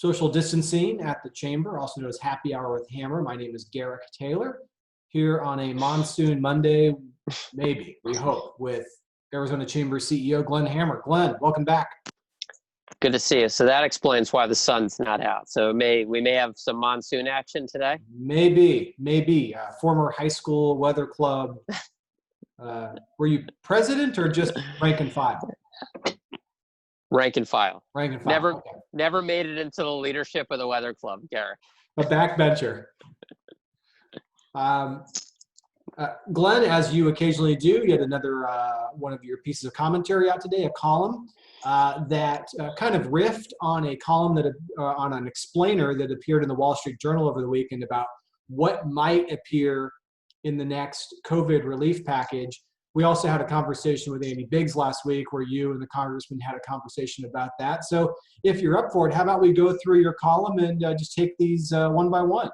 social distancing at the chamber, also known as Happy Hour with Hammer. My name is Garrick Taylor, here on a monsoon Monday, maybe, we hope, with Arizona Chamber CEO Glenn Hammer. Glenn, welcome back. Good to see you. So that explains why the sun's not out. So we may have some monsoon action today? Maybe. Former high school weather club. Were you president or just rank and file? Rank and file. Rank and file. Never made it into the leadership of the weather club, Garrick. A backbencher. Glenn, as you occasionally do, yet another one of your pieces of commentary out today, a column that kind of riffed on a column that on an explainer that appeared in the Wall Street Journal over the weekend about what might appear in the next COVID relief package. We also had a conversation with Amy Biggs last week where you and the congressman had a conversation about that. So if you're up for it, how about we go through your column and just take these one by one?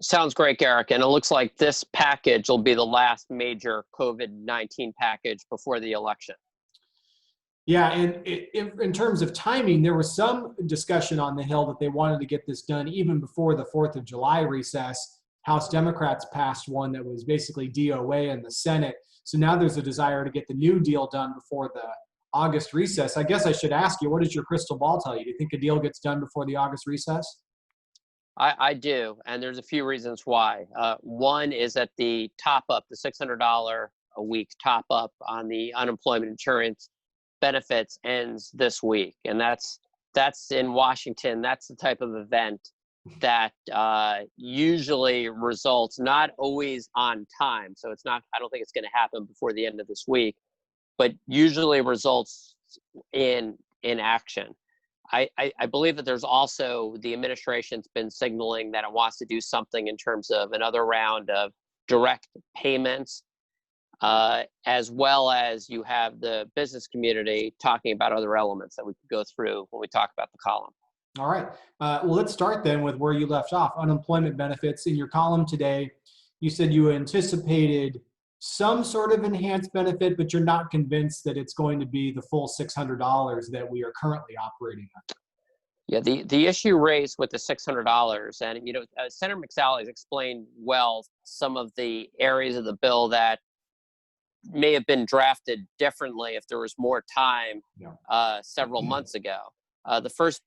Sounds great, Garrick. And it looks like this package will be the last major COVID-19 package before the election. Yeah, and in terms of timing, there was some discussion on the Hill that they wanted to get this done even before the 4th of July recess. House Democrats passed one that was basically DOA in the Senate. So now there's a desire to get the new deal done before the August recess. I guess I should ask you, what does your crystal ball tell you? Do you think a deal gets done before the August recess? I do, and there's a few reasons why. One is that the top-up, the $600 a week top-up on the unemployment insurance benefits ends this week, and that's in Washington. That's the type of event that usually results, not always on time, so it's not, I don't think it's going to happen before the end of this week, but usually results in action. I believe that there's also, the administration's been signaling that it wants to do something in terms of another round of direct payments, as well as you have the business community talking about other elements that we could go through when we talk about the column. All right. Well, let's start then with where you left off, unemployment benefits. In your column today, you said you anticipated some sort of enhanced benefit, but you're not convinced that it's going to be the full $600 that we are currently operating on. Yeah, the issue raised with the $600, and Senator McSally has explained well some of the areas of the bill that may have been drafted differently if there was more time several months ago. The first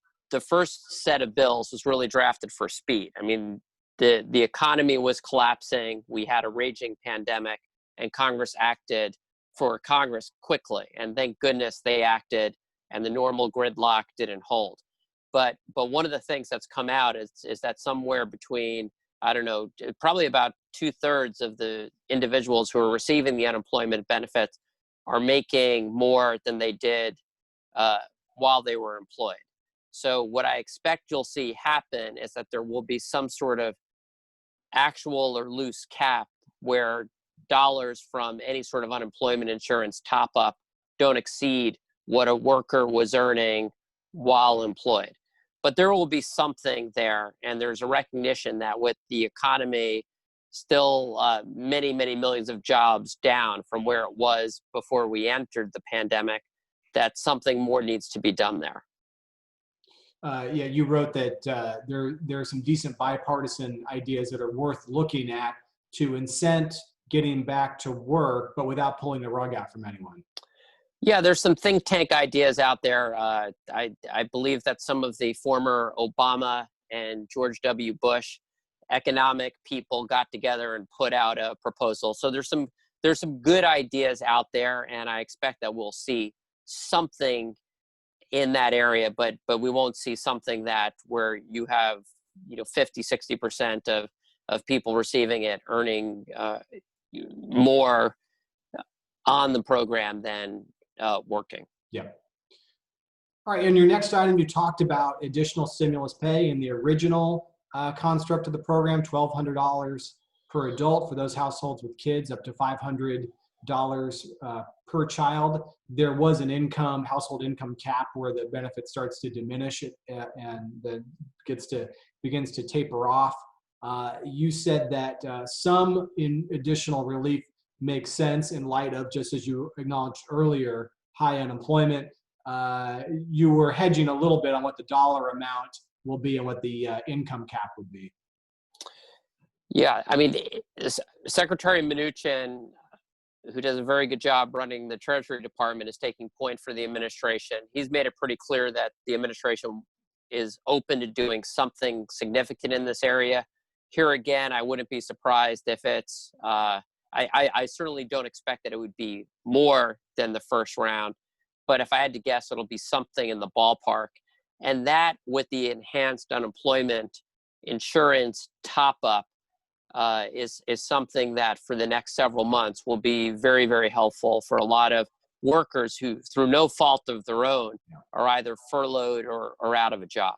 set of bills was really drafted for speed. I mean, the economy was collapsing. We had a raging pandemic, and Congress acted for Congress quickly. And thank goodness they acted, and the normal gridlock didn't hold. But one of the things that's come out is that somewhere between, I don't know, probably about 2/3 of the individuals who are receiving the unemployment benefits are making more than they did while they were employed. So what I expect you'll see happen is that there will be some sort of actual or loose cap where dollars from any sort of unemployment insurance top up don't exceed what a worker was earning while employed. But there will be something there, and there's a recognition that with the economy still many, many millions of jobs down from where it was before we entered the pandemic, that something more needs to be done there. Yeah, you wrote that there are some decent bipartisan ideas that are worth looking at to incent getting back to work, but without pulling the rug out from anyone. Yeah, there's some think tank ideas out there. I believe that some of the former Obama and George W. Bush economic people got together and put out a proposal. So there's some good ideas out there, and I expect that we'll see something in that area, but we won't see something that where you have 50-60% of people receiving it earning more on the program than working. Yeah. All right. In your next item, you talked about additional stimulus pay in the original construct of the program, $1,200 per adult for those households with kids, up to $500 per child. There was an household income cap where the benefit starts to diminish and then begins to taper off. You said that some additional relief makes sense in light of, just as you acknowledged earlier, high unemployment. you were hedging a little bit on what the dollar amount will be and what the income cap would be. Yeah, I mean, Secretary Mnuchin, who does a very good job running the Treasury Department, is taking point for the administration. He's made it pretty clear that the administration is open to doing something significant in this area. Here again, I wouldn't be surprised if it's, I certainly don't expect that it would be more than the first round, but if I had to guess, it'll be something in the ballpark. And that, with the enhanced unemployment insurance top-up, is something that for the next several months will be very, very helpful for a lot of workers who, through no fault of their own, are either furloughed or out of a job.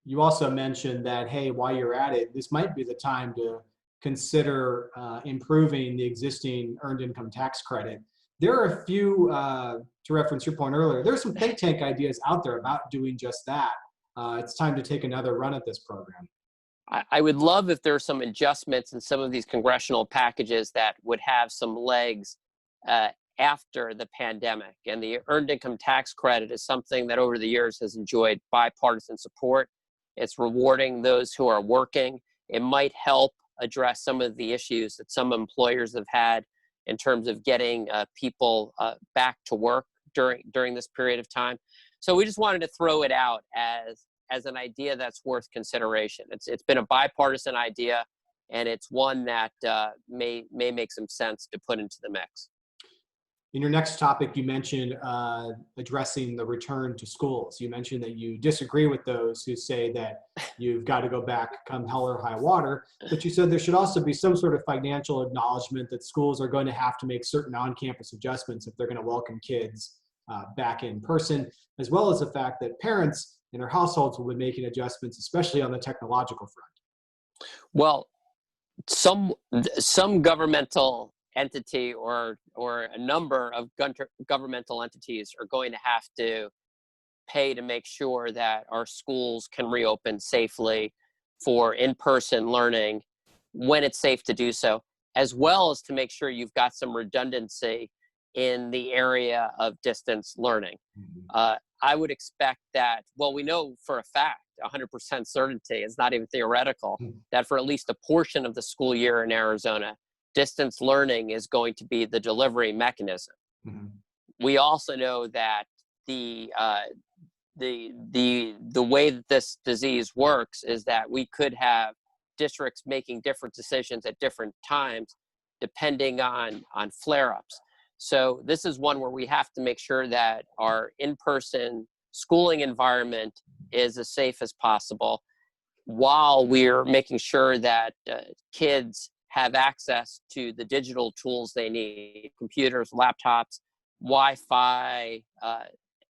You also mentioned that, hey, while you're at it, this might be the time to consider improving the existing earned income tax credit. There are a few, to reference your point earlier, there's some think tank ideas out there about doing just that. It's time to take another run at this program. I would love if there are some adjustments in some of these congressional packages that would have some legs after the pandemic. And the earned income tax credit is something that over the years has enjoyed bipartisan support. It's rewarding those who are working. It might help address some of the issues that some employers have had in terms of getting people back to work during this period of time. So we just wanted to throw it out as an idea that's worth consideration. It's been a bipartisan idea, and it's one that may make some sense to put into the mix. In your next topic, you mentioned addressing the return to schools. You mentioned that you disagree with those who say that you've got to go back come hell or high water, but you said there should also be some sort of financial acknowledgement that schools are going to have to make certain on-campus adjustments if they're going to welcome kids back in person, as well as the fact that parents in their households will be making adjustments, especially on the technological front. Well, some governmental entity or a number of governmental entities are going to have to pay to make sure that our schools can reopen safely for in-person learning when it's safe to do so, as well as to make sure you've got some redundancy in the area of distance learning. I would expect that, well, we know for a fact, 100% certainty, it's not even theoretical, that for at least a portion of the school year in Arizona, distance learning is going to be the delivery mechanism. We also know that the way that this disease works is that we could have districts making different decisions at different times depending on flare-ups. So this is one where we have to make sure that our in-person schooling environment is as safe as possible while we're making sure that kids have access to the digital tools they need, computers, laptops, Wi-Fi,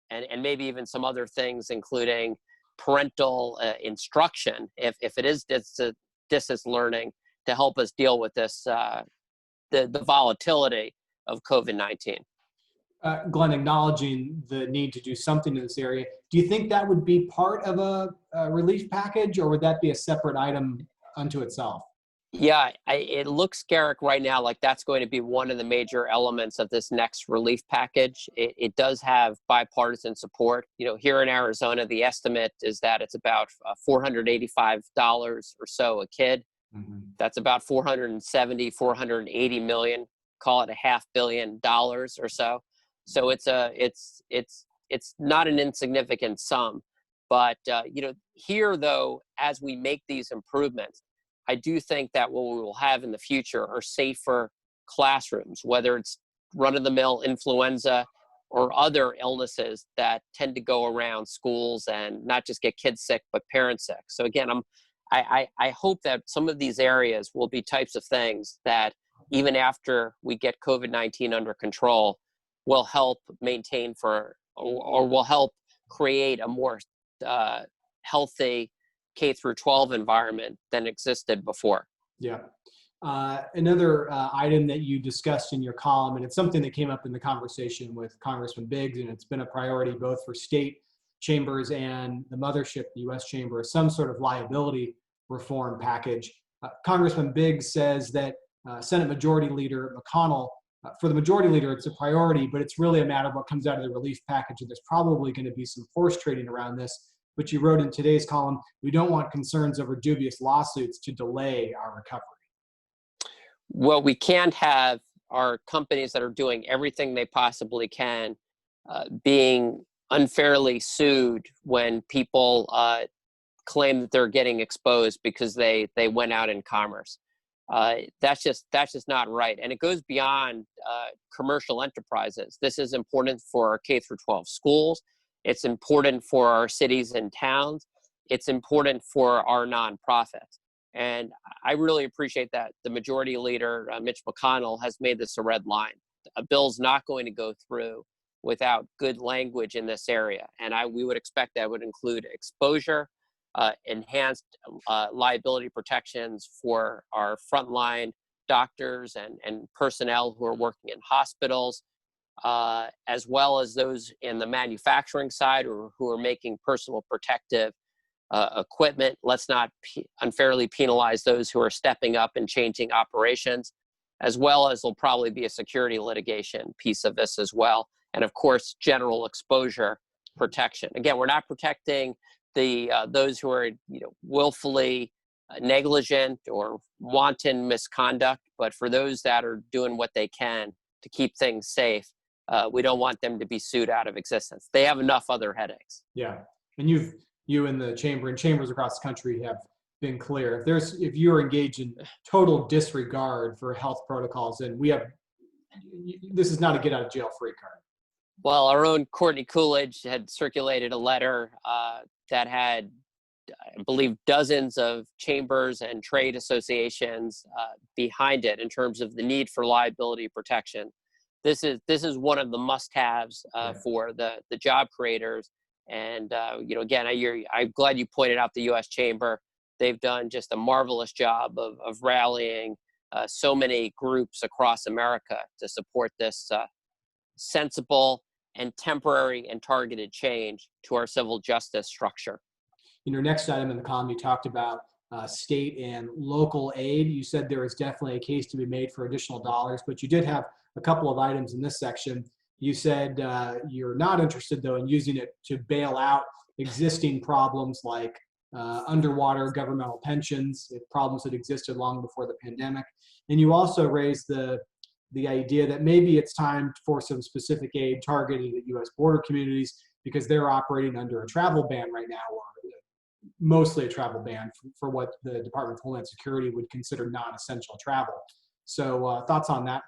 and maybe even some other things, including parental instruction, if it is distance learning, to help us deal with this, the volatility of COVID-19. Glenn, acknowledging the need to do something in this area, do you think that would be part of a relief package, or would that be a separate item unto itself? Yeah, it looks, Garrick, right now like that's going to be one of the major elements of this next relief package. It does have bipartisan support. You know, here in Arizona, the estimate is that it's about $485 or so a kid. That's about $480 million. Call it $500 million or so. So it's not an insignificant sum. But here though, as we make these improvements, I do think that what we will have in the future are safer classrooms, whether it's run-of-the-mill influenza or other illnesses that tend to go around schools and not just get kids sick, but parents sick. So again, I hope that some of these areas will be types of things that even after we get COVID-19 under control, will help maintain or will help create a more healthy K through 12 environment than existed before. Yeah. Another item that you discussed in your column, and it's something that came up in the conversation with Congressman Biggs, and it's been a priority both for state chambers and the mothership, the U.S. Chamber, some sort of liability reform package. Congressman Biggs says that Senate Majority Leader McConnell For the majority leader, it's a priority, but it's really a matter of what comes out of the relief package. And there's probably going to be some horse trading around this. But you wrote in today's column, we don't want concerns over dubious lawsuits to delay our recovery. What we can't have are companies that are doing everything they possibly can being unfairly sued when people claim that they're getting exposed because they went out in commerce. That's just not right, and it goes beyond commercial enterprises. This is important for our K through 12 schools. It's important for our cities and towns. It's important for our nonprofits. And I really appreciate that the majority leader, Mitch McConnell, has made this a red line. A bill's not going to go through without good language in this area. And we would expect that would include exposure, enhanced liability protections for our frontline doctors and personnel who are working in hospitals, as well as those in the manufacturing side or who are making personal protective equipment. Let's not unfairly penalize those who are stepping up and changing operations, as well as there'll probably be a security litigation piece of this as well. And of course, general exposure protection. Again, we're not protecting those who are willfully negligent or wanton misconduct, but for those that are doing what they can to keep things safe, we don't want them to be sued out of existence. They have enough other headaches. Yeah, and you and the chamber and chambers across the country have been clear. If you're engaged in total disregard for health protocols, and this is not a get out of jail free card. Well, our own Courtney Coolidge had circulated a letter that had, I believe, dozens of chambers and trade associations behind it in terms of the need for liability protection. This is one of the must-haves for the job creators. And again, I'm glad you pointed out the U.S. Chamber. They've done just a marvelous job of rallying so many groups across America to support this sensible and temporary and targeted change to our civil justice structure. In your next item in the column, you talked about state and local aid. You said there is definitely a case to be made for additional dollars, but you did have a couple of items in this section. You said you're not interested, though, in using it to bail out existing problems like underwater governmental pensions, problems that existed long before the pandemic. And you also raised the idea that maybe it's time for some specific aid targeted at U.S. border communities because they're operating under a travel ban right now, or mostly a travel ban for what the Department of Homeland Security would consider non-essential travel. So thoughts on that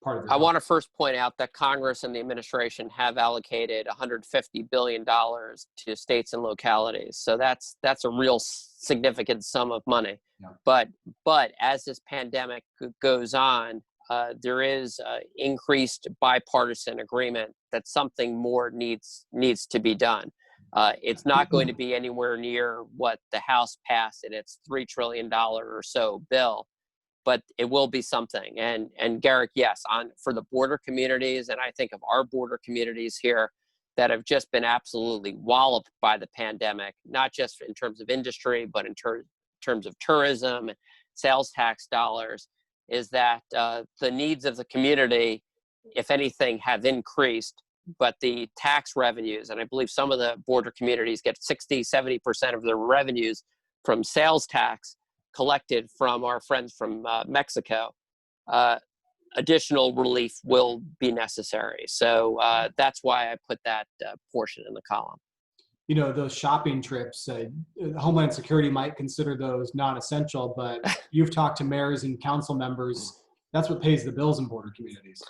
part of it? I want to first point out that Congress and the administration have allocated $150 billion to states and localities. So that's a real significant sum of money. Yeah. But as this pandemic goes on, there is increased bipartisan agreement that something more needs to be done. It's not going to be anywhere near what the House passed in its $3 trillion or so bill, but it will be something. And Garrick, yes, for the border communities, and I think of our border communities here that have just been absolutely walloped by the pandemic, not just in terms of industry, but in terms of tourism, sales tax dollars, is that the needs of the community, if anything, have increased, but the tax revenues, and I believe some of the border communities get 60-70% of their revenues from sales tax collected from our friends from Mexico, additional relief will be necessary. So that's why I put that portion in the column. Those shopping trips, Homeland Security might consider those non-essential, but you've talked to mayors and council members. That's what pays the bills in border communities.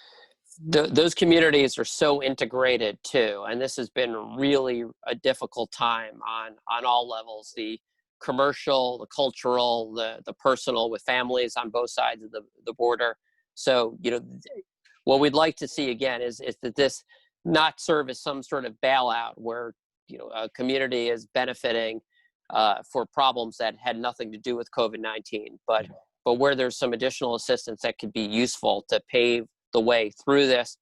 Those communities are so integrated too, and this has been really a difficult time on all levels: the commercial, the cultural, the personal, with families on both sides of the border. So what we'd like to see again is that this not serve as some sort of bailout where a community is benefiting for problems that had nothing to do with COVID-19, but where there's some additional assistance that could be useful to pave the way through this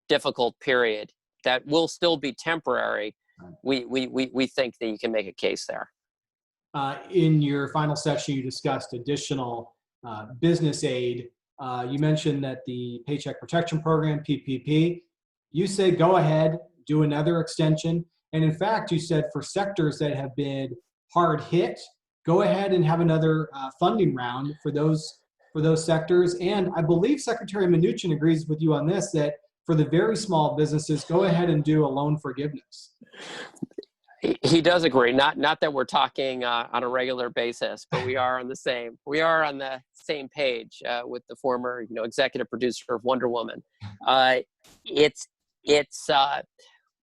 difficult period that will still be temporary. We think that you can make a case there. In your final section, you discussed additional business aid You mentioned that the Paycheck Protection Program, PPP, you say go ahead, do another extension. And in fact, you said for sectors that have been hard hit, go ahead and have another funding round for those sectors. And I believe Secretary Mnuchin agrees with you on this, that for the very small businesses, go ahead and do a loan forgiveness. He does agree. Not that we're talking on a regular basis, but we are on the same page with the former, executive producer of Wonder Woman. It's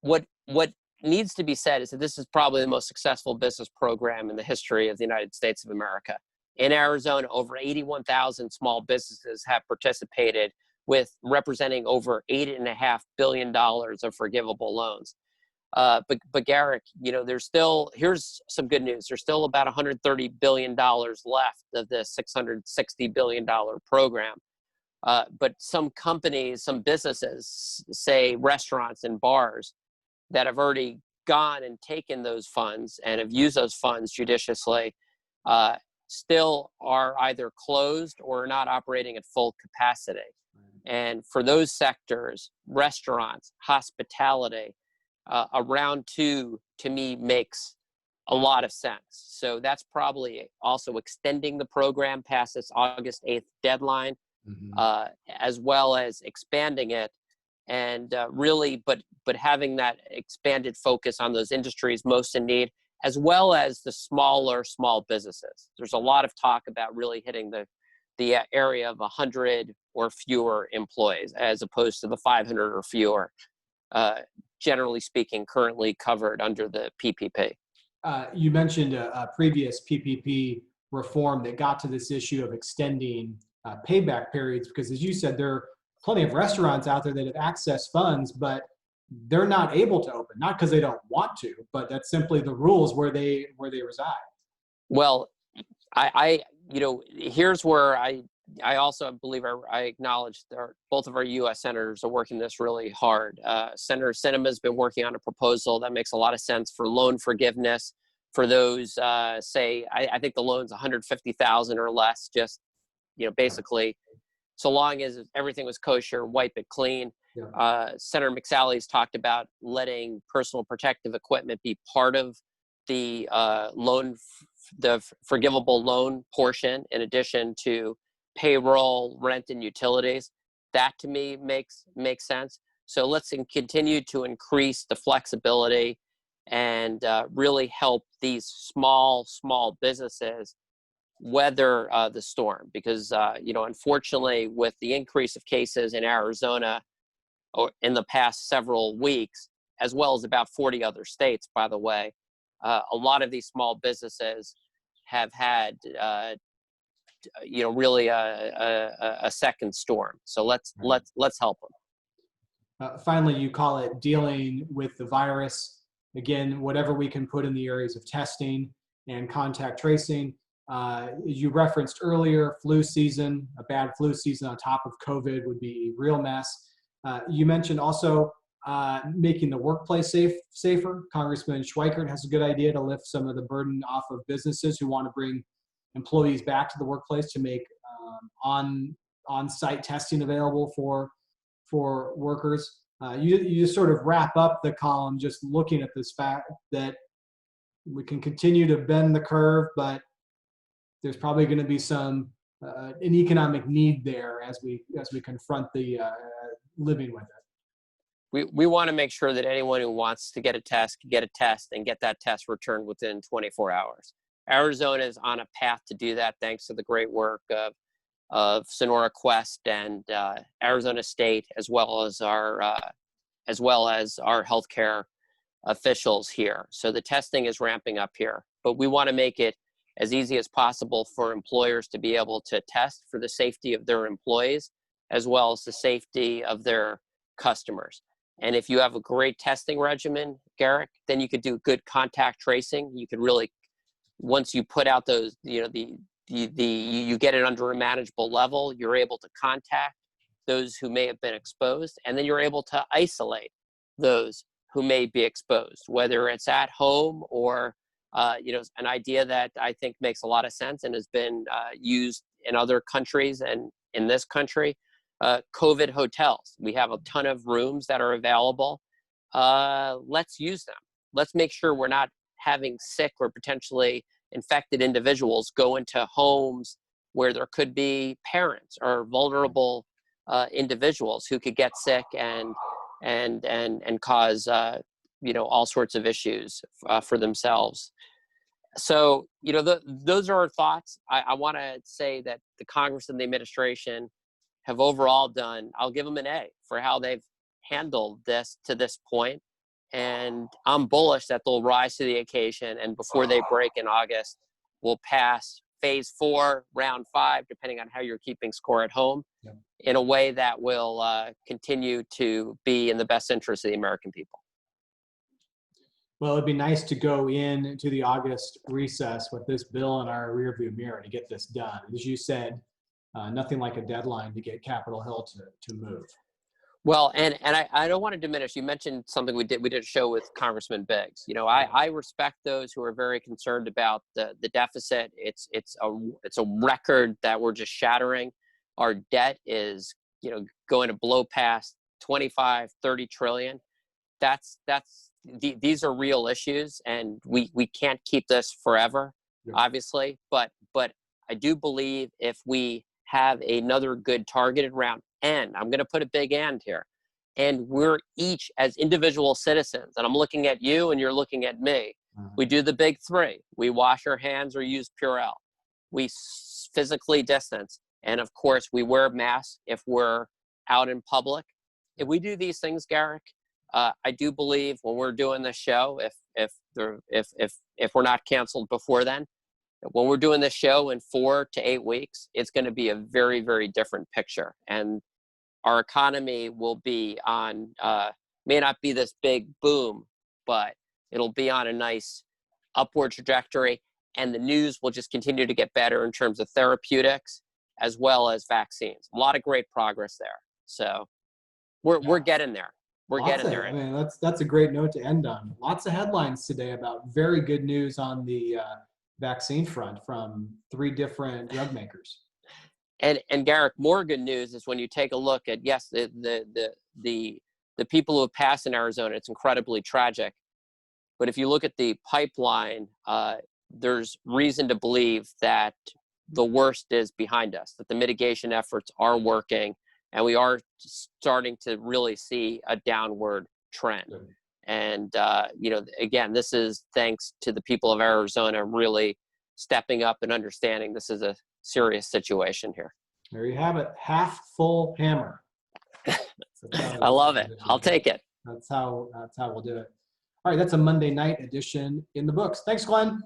what needs to be said is that this is probably the most successful business program in the history of the United States of America. In Arizona, over 81,000 small businesses have participated, with representing over $8.5 billion of forgivable loans. But Garrick, here's some good news. There's still about $130 billion left of the $660 billion program. But some companies, some businesses, say restaurants and bars, that have already gone and taken those funds and have used those funds judiciously, still are either closed or not operating at full capacity. And for those sectors, restaurants, hospitality, a round two, to me, makes a lot of sense. So that's probably also extending the program past its August 8th deadline, as well as expanding it, and really, but having that expanded focus on those industries most in need, as well as the small businesses. There's a lot of talk about really hitting the area of 100 or fewer employees, as opposed to the 500 or fewer, generally speaking, currently covered under the PPP. You mentioned a previous PPP reform that got to this issue of extending payback periods, because as you said, there are plenty of restaurants out there that have accessed funds, but they're not able to open, not because they don't want to, but that's simply the rules where they reside. Well, here's where I also believe I acknowledge that both of our U.S. senators are working this really hard. Senator Sinema's been working on a proposal that makes a lot of sense for loan forgiveness for those, I think the loan's $150,000 or less, just, basically, so long as everything was kosher, wipe it clean. Yeah. Senator McSally's talked about letting personal protective equipment be part of the the forgivable loan portion, in addition to payroll, rent, and utilities. That to me makes sense. So let's continue to increase the flexibility and really help these small businesses weather the storm, because unfortunately, with the increase of cases in Arizona or in the past several weeks, as well as about 40 other states, by the way, a lot of these small businesses have had really a second storm. So let's help them. Finally, you call it dealing with the virus. Again, whatever we can put in the areas of testing and contact tracing. You referenced earlier, flu season, a bad flu season on top of COVID would be a real mess. You mentioned also making the workplace safer. Congressman Schweikert has a good idea to lift some of the burden off of businesses who want to bring employees back to the workplace, to make on-site testing available for workers. You just sort of wrap up the column just looking at this fact that we can continue to bend the curve, but there's probably going to be an economic need there as we confront the living with it. We want to make sure that anyone who wants to get a test can get a test and get that test returned within 24 hours. Arizona is on a path to do that, thanks to the great work of Sonora Quest and Arizona State, as well as our healthcare officials here. So the testing is ramping up here, but we want to make it as easy as possible for employers to be able to test for the safety of their employees, as well as the safety of their customers. And if you have a great testing regimen, Garrick, then you could do good contact tracing. You could really, once you put out those, you get it under a manageable level, you're able to contact those who may have been exposed, and then you're able to isolate those who may be exposed, whether it's at home or an idea that I think makes a lot of sense and has been used in other countries and in this country. COVID hotels. We have a ton of rooms that are available. Let's use them. Let's make sure we're not having sick or potentially infected individuals go into homes where there could be parents or vulnerable individuals who could get sick and cause all sorts of issues for themselves. So those are our thoughts. I want to say that the Congress and the administration have overall done, I'll give them an A for how they've handled this to this point. And I'm bullish that they'll rise to the occasion, and before they break in August, we'll pass phase 4, round 5, depending on how you're keeping score at home, in a way that will continue to be in the best interest of the American people. Well, it'd be nice to go into the August recess with this bill in our rearview mirror to get this done. As you said, nothing like a deadline to get Capitol Hill to move. Well, and I don't want to diminish. You mentioned something we did. We did a show with Congressman Biggs. I respect those who are very concerned about the deficit. It's a record that we're just shattering. Our debt is going to blow past 25, 30 trillion. These are real issues, and we can't keep this forever, obviously. But I do believe if we have another good targeted round, and I'm going to put a big and here, and we're each as individual citizens, and I'm looking at you and you're looking at me. We do the big 3. We wash our hands or use Purell. We physically distance. And of course, we wear masks if we're out in public. If we do these things, Garrick, I do believe when we're doing this show, if we're not canceled before then, when we're doing this show in 4 to 8 weeks, it's going to be a very, very different picture. And our economy will be on, may not be this big boom, but it'll be on a nice upward trajectory. And the news will just continue to get better in terms of therapeutics as well as vaccines. A lot of great progress there. So we're getting there. We're getting there. I mean, that's a great note to end on. Lots of headlines today about very good news on the vaccine front from 3 different drug makers. And Garrick, more good news is when you take a look at, yes, the people who have passed in Arizona, it's incredibly tragic. But if you look at the pipeline, there's reason to believe that the worst is behind us, that the mitigation efforts are working, and we are starting to really see a downward trend. Good. And, again, this is thanks to the people of Arizona really stepping up and understanding this is a serious situation here. There you have it. Half full hammer. I love it. I'll take it. That's how we'll do it. All right. That's a Monday night edition in the books. Thanks, Glenn.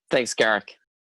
Thanks, Garrick.